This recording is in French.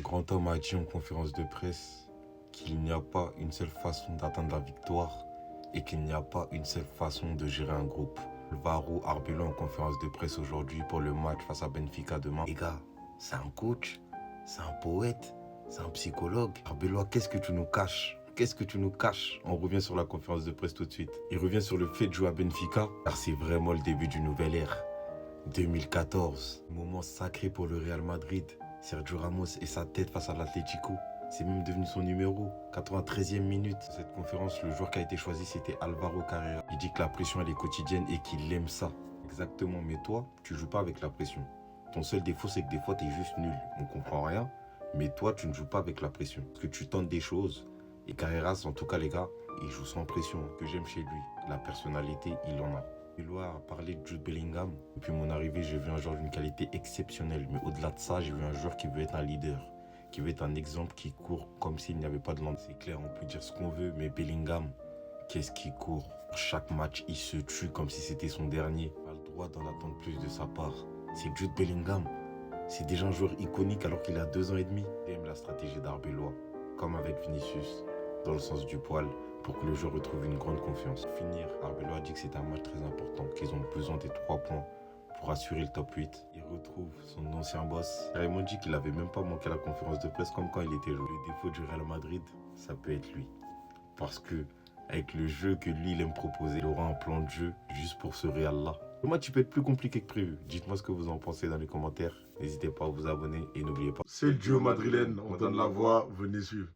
grand homme a dit en conférence de presse qu'il n'y a pas une seule façon d'atteindre la victoire et qu'il n'y a pas une seule façon de gérer un groupe. Alvaro Arbeloa en conférence de presse aujourd'hui pour le match face à Benfica demain. Les gars, c'est un coach, c'est un poète, c'est un psychologue. Arbeloa, qu'est-ce que tu nous caches? Qu'est-ce que tu nous caches? On revient sur la conférence de presse tout de suite. Il revient sur le fait de jouer à Benfica, car c'est vraiment le début d'une nouvelle ère. 2014, moment sacré pour le Real Madrid. Sergio Ramos et sa tête face à l'Atlético. C'est même devenu son numéro. 93e minute. Cette conférence, le joueur qui a été choisi, c'était Alvaro Carrera. Il dit que la pression, elle est quotidienne et qu'il aime ça. Exactement, mais toi, tu joues pas avec la pression. Ton seul défaut, c'est que des fois, tu es juste nul. On comprend rien, mais toi, tu ne joues pas avec la pression. Parce que tu tentes des choses. Et Carreras, en tout cas, les gars, il joue sans pression. Ce que j'aime chez lui, la personnalité, il en a. Eloy a parlé de Jude Bellingham. Depuis mon arrivée, j'ai vu un joueur d'une qualité exceptionnelle. Mais au-delà de ça, j'ai vu un joueur qui veut être un leader, qui veut être un exemple, qui court comme s'il n'y avait pas de lendemain. C'est clair, on peut dire ce qu'on veut, mais Bellingham, qu'est-ce qu'il court? Chaque match, il se tue comme si c'était son dernier. On a le droit d'en attendre plus de sa part. C'est Jude Bellingham. C'est déjà un joueur iconique alors qu'il a 2 ans et demi. J'aime la stratégie d'Arbeloa, comme avec Vinicius, dans le sens du poil, pour que le joueur retrouve une grande confiance. Pour finir, Arbeloa a dit que c'est un match très important, qu'ils ont besoin des 3 points pour assurer le top 8. Il retrouve son ancien boss. Raymond dit qu'il n'avait même pas manqué la conférence de presse comme quand il était joué. Le défaut du Real Madrid, ça peut être lui. Parce que avec le jeu que lui, il aime proposer, il aura un plan de jeu juste pour ce Real-là. Le match, il peut être plus compliqué que prévu. Dites-moi ce que vous en pensez dans les commentaires. N'hésitez pas à vous abonner et n'oubliez pas. C'est le duo madrilène, on donne la voix, venez suivre.